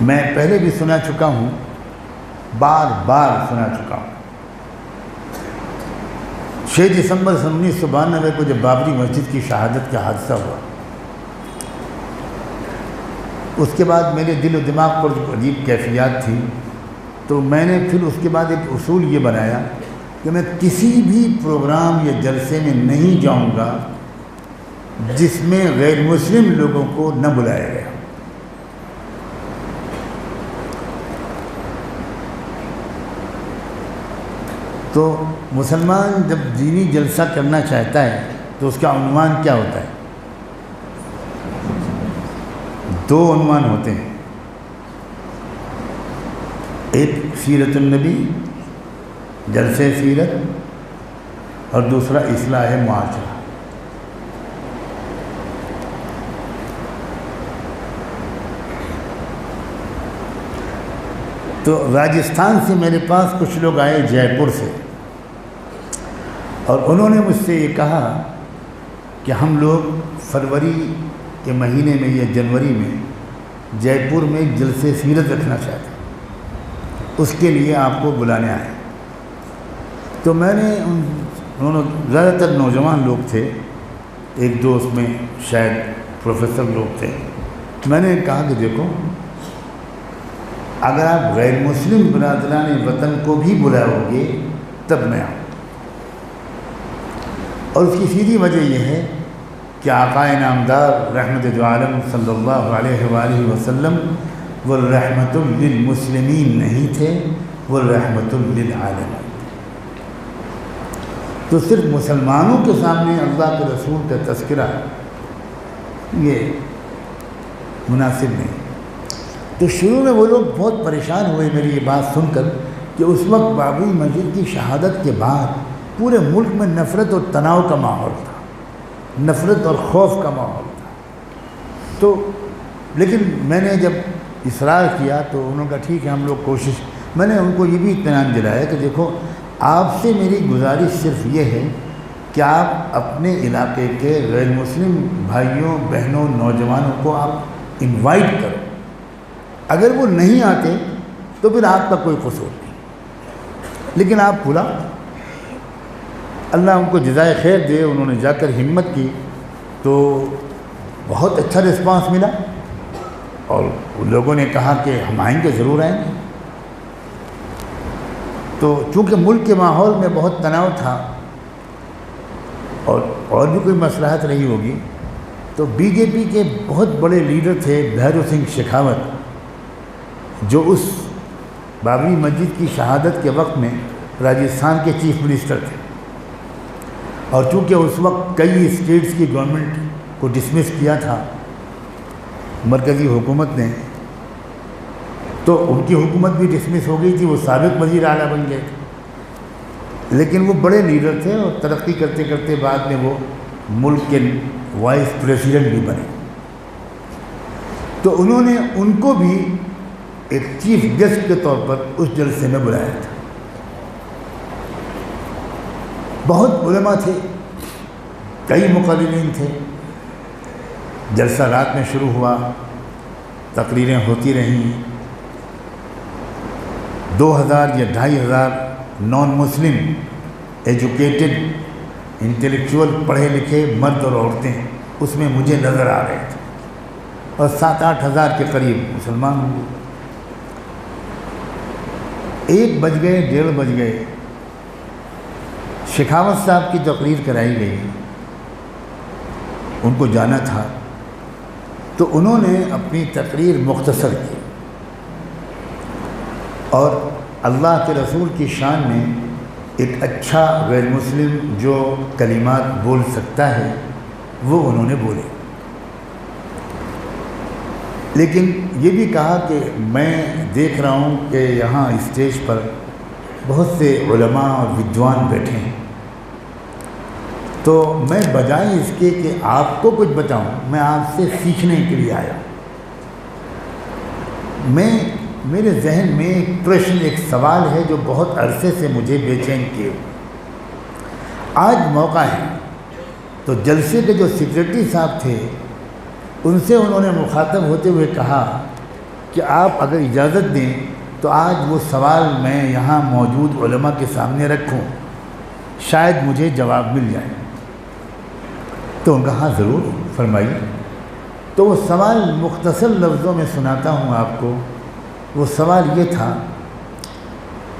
میں پہلے بھی سنا چکا ہوں، بار بار سنا چکا ہوں۔ 6 دسمبر 1992 کو جب بابری مسجد کی شہادت کا حادثہ ہوا، اس کے بعد میرے دل و دماغ پر عجیب کیفیات تھی، تو میں نے پھر اس کے بعد ایک اصول یہ بنایا کہ میں کسی بھی پروگرام یا جلسے میں نہیں جاؤں گا جس میں غیر مسلم لوگوں کو نہ بلایا گیا۔ تو مسلمان جب دینی جلسہ کرنا چاہتا ہے تو اس کا عنوان کیا ہوتا ہے؟ 2 عنوان ہوتے ہیں، ایک سیرت النبی، جلسہ سیرت، اور دوسرا اصلاح معاشرہ۔ تو راجستھان سے میرے پاس کچھ لوگ آئے، جے پور سے، اور انہوں نے مجھ سے یہ کہا کہ ہم لوگ فروری کے مہینے میں یا جنوری میں جے پور میں ایک جلسہ سیرت رکھنا چاہتے ہیں، اس کے لیے آپ کو بلانے آئے۔ تو میں نے انہوں زیادہ تر نوجوان لوگ تھے، 1-2 اس میں شاید پروفیسر لوگ تھے۔ میں نے کہا کہ دیکھو، اگر آپ غیر مسلم برادران وطن کو بھی بلاؤ گے تب میں آؤں، اور اس کی سیدھی وجہ یہ ہے کہ آقا نامدار رحمت دو عالم صلی اللہ علیہ وآلہ وسلم وہ رحمت للمسلمین نہیں تھے، وہ رحمت للعالمین۔ تو صرف مسلمانوں کے سامنے اللہ کے رسول کا تذکرہ یہ مناسب نہیں۔ تو شروع میں وہ لوگ بہت پریشان ہوئے میری یہ بات سن کر کہ اس وقت بابری مسجد کی شہادت کے بعد پورے ملک میں نفرت اور تناؤ کا ماحول تھا، نفرت اور خوف کا ماحول تھا۔ تو لیکن میں نے جب اصرار کیا تو انہوں نے کہا ٹھیک ہے ہم لوگ کوشش۔ میں نے ان کو یہ بھی اطمینان دلایا کہ دیکھو، آپ سے میری گزارش صرف یہ ہے کہ آپ اپنے علاقے کے غیر مسلم بھائیوں بہنوں نوجوانوں کو آپ انوائٹ کرو، اگر وہ نہیں آتے تو پھر آپ کا کوئی قصور نہیں، لیکن آپ بلا۔ اللہ ان کو جزائے خیر دے، انہوں نے جا کر ہمت کی تو بہت اچھا رسپانس ملا، اور لوگوں نے کہا کہ ہم آئیں گے، ضرور آئیں گے۔ تو چونکہ ملک کے ماحول میں بہت تناؤ تھا اور بھی کوئی مصلحت رہی ہوگی، تو بی جے پی کے بہت بڑے لیڈر تھے بھیرو سنگھ شیخاوت، جو اس بابری مسجد کی شہادت کے وقت میں راجستھان کے چیف منسٹر تھے، اور چونکہ اس وقت کئی اسٹیٹس کی گورنمنٹ کو ڈسمس کیا تھا مرکزی حکومت نے، تو ان کی حکومت بھی ڈسمس ہو گئی تھی، وہ سابق وزیر اعلیٰ بن گئے تھے، لیکن وہ بڑے لیڈر تھے اور ترقی کرتے کرتے بعد میں وہ ملک کے وائس پریزیڈنٹ بھی بنے۔ تو انہوں نے ان کو بھی ایک چیف گیسٹ کے طور پر اس جلسے میں بلایا تھا۔ بہت علماء تھے، کئی مقررین تھے۔ جلسہ رات میں شروع ہوا، تقریریں ہوتی رہیں، 2000 یا 2500 نان مسلم ایجوکیٹڈ انٹلیکچوئل پڑھے لکھے مرد اور عورتیں اس میں مجھے نظر آ رہے تھے، اور 7-8 ہزار کے قریب مسلمان ہوں گے۔ 1 بج گئے، 1:30 بج گئے، شیخاوت صاحب کی تقریر کرائی گئی، ان کو جانا تھا، تو انہوں نے اپنی تقریر مختصر کی، اور اللہ کے رسول کی شان میں ایک اچھا غیر مسلم جو کلمات بول سکتا ہے وہ انہوں نے بولے، لیکن یہ بھی کہا کہ میں دیکھ رہا ہوں کہ یہاں اسٹیج پر بہت سے علماء اور ودوان بیٹھے ہیں، تو میں بجائے اس کے کہ آپ کو کچھ بتاؤں، میں آپ سے سیکھنے کے لیے آیا۔ میرے ذہن میں ایک پرشن، ایک سوال ہے جو بہت عرصے سے مجھے بے چین کیے۔ آج موقع ہے، تو جلسے کے جو سیکریٹری صاحب تھے ان سے انہوں نے مخاطب ہوتے ہوئے کہا کہ آپ اگر اجازت دیں تو آج وہ سوال میں یہاں موجود علماء کے سامنے رکھوں، شاید مجھے جواب مل جائے۔ تو ان کا ہاں ضرور فرمائیے۔ تو وہ سوال مختصر لفظوں میں سناتا ہوں آپ کو۔ وہ سوال یہ تھا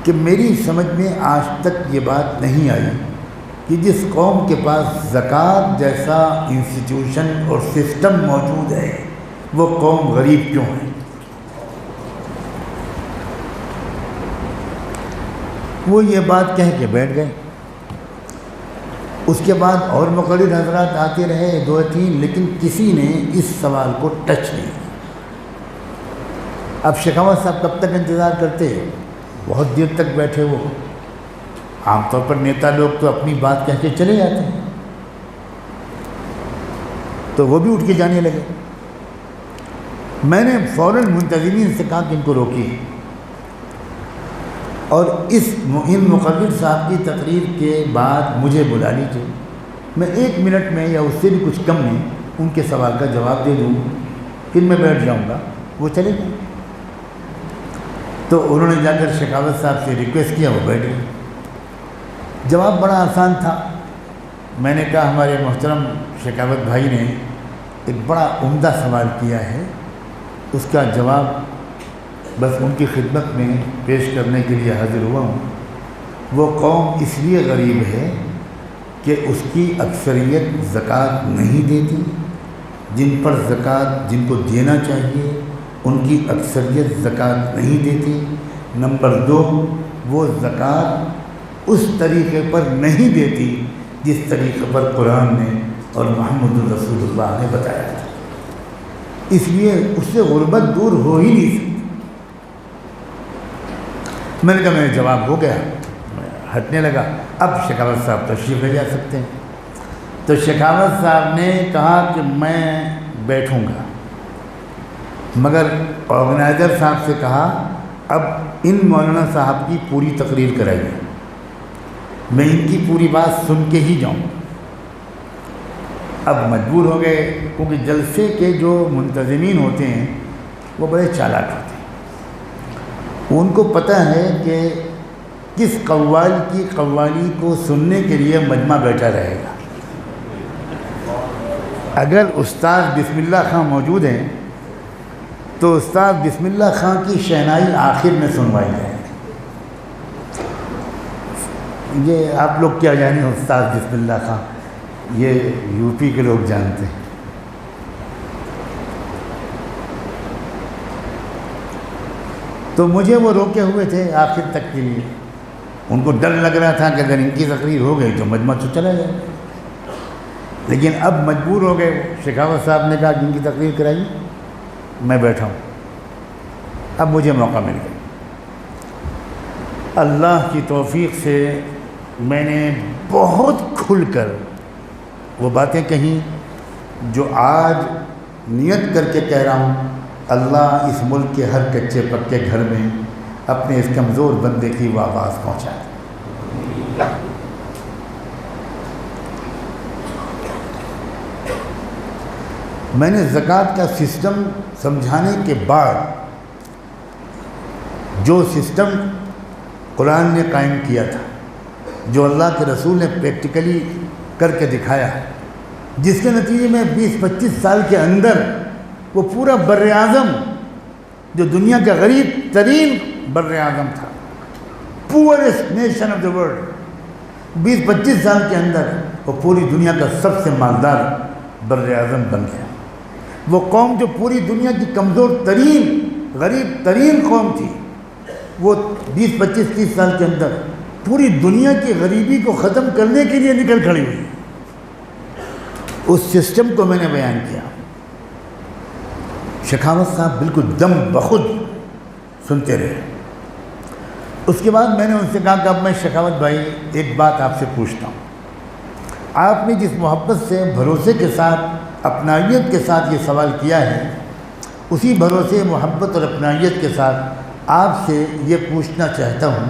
کہ میری سمجھ میں آج تک یہ بات نہیں آئی کہ جس قوم کے پاس زکوٰۃ جیسا انسٹیٹیوشن اور سسٹم موجود ہے وہ قوم غریب کیوں ہے؟ وہ یہ بات کہہ کے بیٹھ گئے۔ اس کے بعد اور مقرر حضرات آتے رہے 2-3، لیکن کسی نے اس سوال کو ٹچ نہیں۔ اب شکاوت صاحب کب تک انتظار کرتے ہیں؟ بہت دیر تک بیٹھے وہ۔ عام طور پر نیتا لوگ تو اپنی بات کہہ کے چلے جاتے ہیں، تو وہ بھی اٹھ کے جانے لگے۔ میں نے فوراً منتظمین سے کہا کہ ان کو روکیے، اور ان مقرر صاحب کی تقریر کے بعد مجھے بلا لیجیے، میں 1 منٹ میں یا اس سے بھی کچھ کم میں ان کے سوال کا جواب دے دوں، پھر میں بیٹھ جاؤں گا۔ وہ چلے گئے۔ تو انہوں نے جا کر شکاوت صاحب سے ریکویسٹ کیا، وہ بیٹھ گئے۔ جواب بڑا آسان تھا۔ میں نے کہا ہمارے محترم شکاوت بھائی نے ایک بڑا عمدہ سوال کیا ہے، اس کا جواب بس ان کی خدمت میں پیش کرنے کے لیے حاضر ہوا ہوں۔ وہ قوم اس لیے غریب ہے کہ اس کی اکثریت زکوٰۃ نہیں دیتی، جن پر زکوٰۃ جن کو دینا چاہیے ان کی اکثریت زکوٰۃ نہیں دیتی۔ نمبر 2، وہ زکوٰۃ اس طریقے پر نہیں دیتی جس طریقے پر قرآن نے اور محمد الرسول اللہ نے بتایا تھا، اس لیے اس سے غربت دور ہو ہی نہیں سکتی۔ میں نے کہا میرا جواب ہو گیا، ہٹنے لگا۔ اب شکاوت صاحب تشریف لے جا سکتے ہیں۔ تو شکاوت صاحب نے کہا کہ میں بیٹھوں گا، مگر آرگنائزر صاحب سے کہا اب ان مولانا صاحب کی پوری تقریر کرائیے، میں ان کی پوری بات سن کے ہی جاؤں۔ اب مجبور ہو گئے، کیونکہ جلسے کے جو منتظمین ہوتے ہیں وہ بڑے چالاک ہوتے ہیں۔ ان کو پتہ ہے کہ کس قوال کی قوالی کو سننے کے لیے مجمع بیٹھا رہے گا۔ اگر استاد بسم اللہ خاں موجود ہیں تو استاد بسم اللہ خاں کی شہنائی آخر میں سنوائی جائے۔ یہ آپ لوگ کیا جانیں استاد بسم اللہ خاں، یہ یو پی کے لوگ جانتے ہیں۔ تو مجھے وہ روکے ہوئے تھے آخر تک کے لیے۔ ان کو ڈر لگ رہا تھا کہ اگر ان کی تقریر ہو گئی تو مجمع تو چلا جائے، لیکن اب مجبور ہو گئے۔ شکاوت صاحب نے کہا کہ ان کی تقریر کرائیے، میں بیٹھا ہوں۔ اب مجھے موقع مل گیا۔ اللہ کی توفیق سے میں نے بہت کھل کر وہ باتیں کہیں جو آج نیت کر کے کہہ رہا ہوں، اللہ اس ملک کے ہر کچے پکے گھر میں اپنے اس کمزور بندے کی وہ آواز پہنچائے۔ میں نے زکوٰۃ کا سسٹم سمجھانے کے بعد جو سسٹم قرآن نے قائم کیا تھا، جو اللہ کے رسول نے پریکٹیکلی کر کے دکھایا، جس کے نتیجے میں 20-25 سال کے اندر وہ پورا بر اعظم جو دنیا کا غریب ترین بر اعظم تھا، poorest nation of the world, 20-25 سال کے اندر وہ پوری دنیا کا سب سے مالدار بر اعظم بن گیا۔ وہ قوم جو پوری دنیا کی کمزور ترین غریب ترین قوم تھی، وہ 20-25-30 سال کے اندر پوری دنیا کی غریبی کو ختم کرنے کے لیے نکل کھڑی ہوئی۔ اس سسٹم کو میں نے بیان کیا۔ شکاوت صاحب بالکل دم بخود سنتے رہے۔ اس کے بعد میں نے ان سے کہا کہ اب میں شکاوت بھائی ایک بات آپ سے پوچھتا ہوں، آپ نے جس محبت سے بھروسے کے ساتھ اپنائیت کے ساتھ یہ سوال کیا ہے، اسی بھروسے محبت اور اپنائیت کے ساتھ آپ سے یہ پوچھنا چاہتا ہوں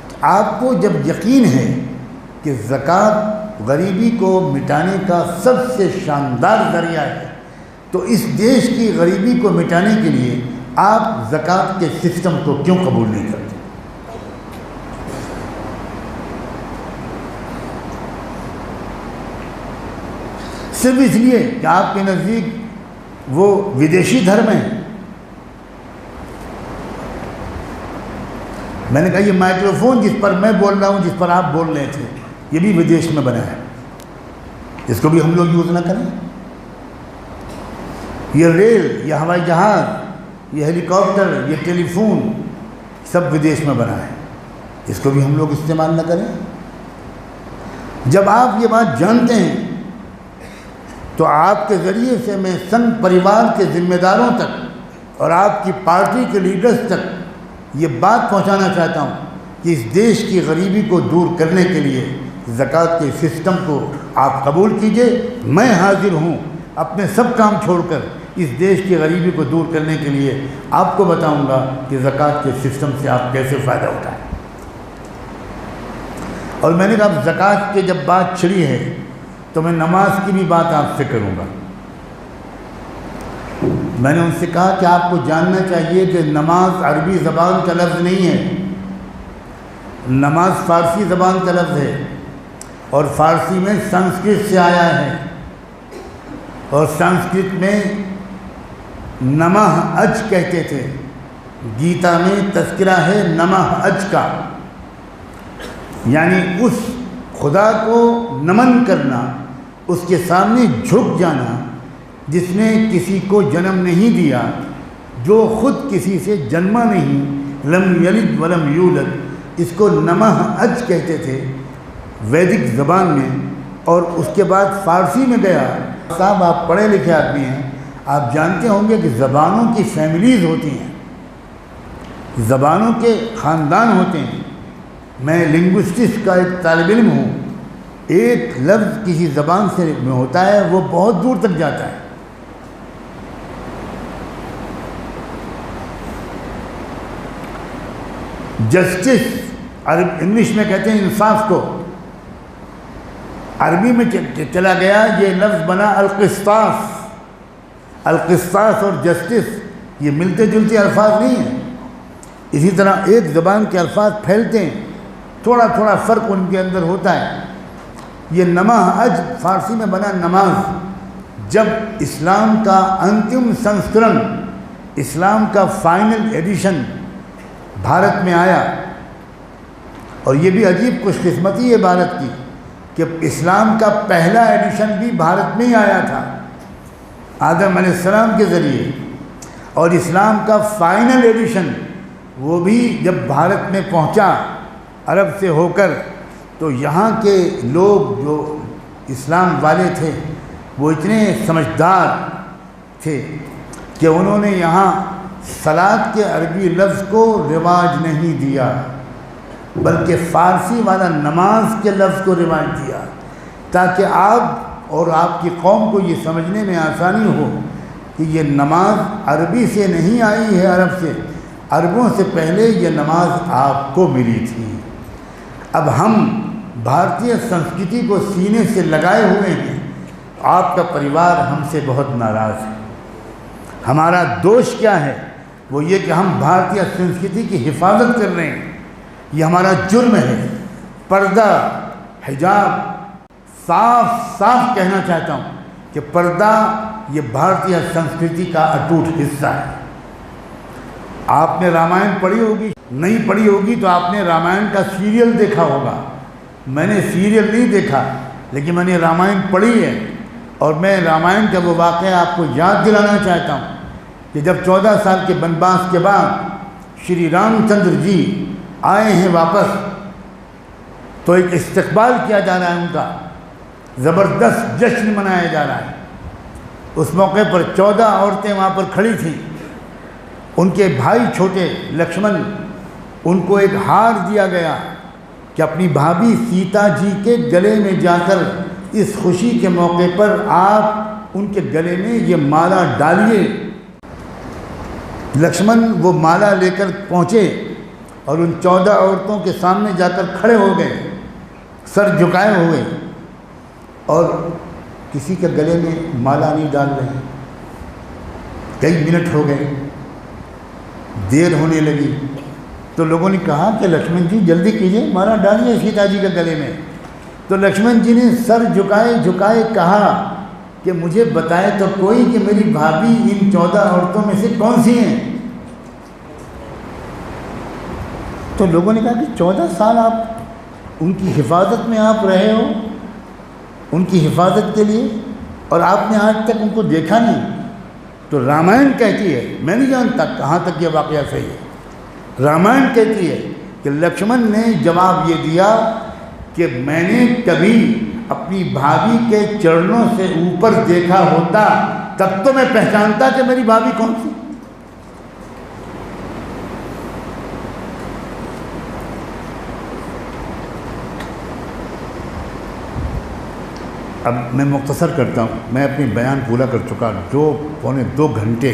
کہ آپ کو جب یقین ہے کہ زکوٰۃ غریبی کو مٹانے کا سب سے شاندار ذریعہ ہے، تو اس دیش کی غریبی کو مٹانے کے لیے آپ زکوٰۃ کے سسٹم کو کیوں قبول نہیں کرتے؟ صرف اس لیے کہ آپ کے نزدیک وہ ودیشی دھرم ہے۔ میں نے کہا یہ مائکرو فون جس پر میں بول رہا ہوں، جس پر آپ بول رہے تھے، یہ بھی ودیش میں بنا ہے، اس کو بھی ہم لوگ یوز نہ کریں؟ یہ ریل، یہ ہوائی جہاز، یہ ہیلی کاپٹر، یہ ٹیلی فون سب ودیش میں بنا ہے، اس کو بھی ہم لوگ استعمال نہ کریں؟ جب آپ یہ بات جانتے ہیں تو آپ کے ذریعے سے میں سنگھ پریوار کے ذمہ داروں تک اور آپ کی پارٹی کے لیڈرز تک یہ بات پہنچانا چاہتا ہوں کہ اس دیش کی غریبی کو دور کرنے کے لیے زکوٰۃ کے سسٹم کو آپ قبول کیجئے۔ میں حاضر ہوں اپنے سب کام چھوڑ کر اس دیش کی غریبی کو دور کرنے کے لیے آپ کو بتاؤں گا کہ زکوٰۃ کے سسٹم سے آپ کیسے فائدہ اٹھائیں۔ اور میں نے کہا زکوٰۃ کی جب بات چھڑی ہے تو میں نماز کی بھی بات آپ سے کروں گا۔ میں نے ان سے کہا کہ آپ کو جاننا چاہیے کہ نماز عربی زبان کا لفظ نہیں ہے، نماز فارسی زبان کا لفظ ہے، اور فارسی میں سنسکرت سے آیا ہے، اور سنسکرت میں نمہ اج کہتے تھے۔ گیتا میں تذکرہ ہے نمہ اج کا، یعنی اس خدا کو نمن کرنا، اس کے سامنے جھک جانا جس نے کسی کو جنم نہیں دیا، جو خود کسی سے جنما نہیں، لم یلد ولم یولد، اس کو نمہ اج کہتے تھے ویدک زبان میں۔ اور اس کے بعد فارسی میں گیا۔ صاحب آپ پڑھے لکھے آدمی ہیں، آپ جانتے ہوں گے کہ زبانوں کی فیملیز ہوتی ہیں، زبانوں کے خاندان ہوتے ہیں۔ میں لنگوسٹکس کا ایک طالب علم ہوں۔ ایک لفظ کسی زبان سے میں ہوتا ہے وہ بہت دور تک جاتا ہے۔ جسٹس انگلش میں کہتے ہیں انصاف کو، عربی میں چلا گیا یہ لفظ بنا القسطاس۔ القسطاس اور جسٹس یہ ملتے جلتے الفاظ نہیں ہیں۔ اسی طرح ایک زبان کے الفاظ پھیلتے ہیں، تھوڑا تھوڑا فرق ان کے اندر ہوتا ہے۔ یہ نمہ اج فارسی میں بنا نماز۔ جب اسلام کا انتم سنسکرن، اسلام کا فائنل ایڈیشن بھارت میں آیا، اور یہ بھی عجیب خوش قسمتی ہے بھارت کی کہ اسلام کا پہلا ایڈیشن بھی بھارت میں ہی آیا تھا آدم علیہ السلام کے ذریعے، اور اسلام کا فائنل ایڈیشن وہ بھی جب بھارت میں پہنچا عرب سے ہو کر، تو یہاں کے لوگ جو اسلام والے تھے وہ اتنے سمجھدار تھے کہ انہوں نے یہاں صلاۃ کے عربی لفظ کو رواج نہیں دیا، بلکہ فارسی والا نماز کے لفظ کو رواج دیا، تاکہ آپ اور آپ کی قوم کو یہ سمجھنے میں آسانی ہو کہ یہ نماز عربی سے نہیں آئی ہے، عرب سے، عربوں سے پہلے یہ نماز آپ کو ملی تھی۔ اب ہم بھارتیہ سنسکرتی کو سینے سے لگائے ہوئے ہیں، آپ کا پریوار ہم سے بہت ناراض ہے۔ ہمارا دوش کیا ہے؟ وہ یہ کہ ہم بھارتیہ سنسکرتی کی حفاظت کر رہے ہیں، یہ ہمارا جرم ہے۔ پردہ، حجاب، صاف صاف کہنا چاہتا ہوں کہ پردہ یہ بھارتیہ سنسکرتی کا اٹوٹ حصہ ہے۔ آپ نے رامائن پڑھی ہوگی، نہیں پڑھی ہوگی تو آپ نے رامائن کا سیریل دیکھا ہوگا۔ میں نے سیریل نہیں دیکھا، لیکن میں نے رامائن پڑھی ہے، اور میں رامائن کا وہ واقعہ آپ کو یاد دلانا چاہتا ہوں کہ جب 14 سال کے بنواس کے بعد شری رام چندر جی آئے ہیں واپس، تو ایک استقبال کیا جا رہا ہے، ان کا زبردست جشن منایا جا رہا ہے۔ اس موقع پر 14 عورتیں وہاں پر کھڑی تھیں، ان کے بھائی چھوٹے لکشمن، ان کو ایک ہار دیا گیا کہ اپنی بھابھی سیتا جی کے گلے میں جا کر اس خوشی کے موقع پر آپ ان کے گلے میں یہ مالا ڈالیے۔ لکشمن وہ مالا لے کر پہنچے اور ان 14 عورتوں کے سامنے جا کر کھڑے ہو گئے، سر جھکائے ہوئے، اور کسی کے گلے میں مالا نہیں ڈال رہے۔ کئی منٹ ہو گئے، دیر ہونے لگی تو لوگوں نے کہا کہ لکشمن جی جلدی کیجیے، مارا ڈالیے سیتا جی کے گلے میں۔ تو لکشمن جی نے سر جھکائے کہا کہ مجھے بتائے تو کوئی کہ میری بھابھی ان 14 عورتوں میں سے کون سی ہیں؟ تو لوگوں نے کہا کہ 14 سال آپ ان کی حفاظت میں آپ رہے ہو، ان کی حفاظت کے لیے، اور آپ نے آج تک ان کو دیکھا نہیں۔ تو رامائن کہتی ہے، میں نہیں جانتا کہاں تک یہ واقعہ صحیح ہے، رامائن کہتی ہے کہ لکشمن نے جواب یہ دیا کہ میں نے کبھی اپنی بھابھی کے چرنوں سے اوپر دیکھا ہوتا تب تو میں پہچانتا کہ میری بھابھی کون سی۔ اب میں مختصر کرتا ہوں، میں اپنی بیان پورا کر چکا، 2 گھنٹے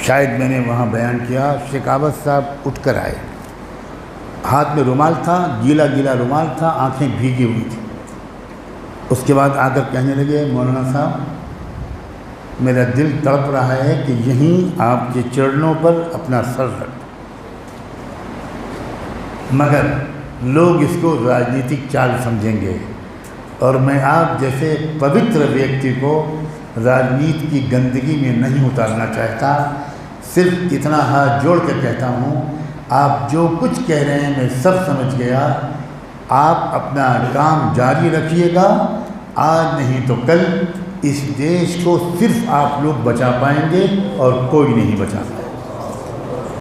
شاید میں نے وہاں بیان کیا۔ شیخاوت صاحب اٹھ کر آئے، ہاتھ میں رومال تھا، گیلا گیلا رومال تھا، آنکھیں بھیگی ہوئی تھیں۔ اس کے بعد آ کر کہنے لگے، مولانا صاحب میرا دل تڑپ رہا ہے کہ یہیں آپ کے چرنوں پر اپنا سر رکھ، مگر لوگ اس کو راجنیتک چال سمجھیں گے، اور میں آپ جیسے پوتر ویکتی کو راجنیتی کی گندگی میں نہیں اتارنا چاہتا۔ صرف اتنا ہاتھ جوڑ کر کہتا ہوں، آپ جو کچھ کہہ رہے ہیں میں سب سمجھ گیا، آپ اپنا کام جاری رکھیے گا، آج نہیں تو کل اس دیش کو صرف آپ لوگ بچا پائیں گے اور کوئی نہیں بچا پائے گا۔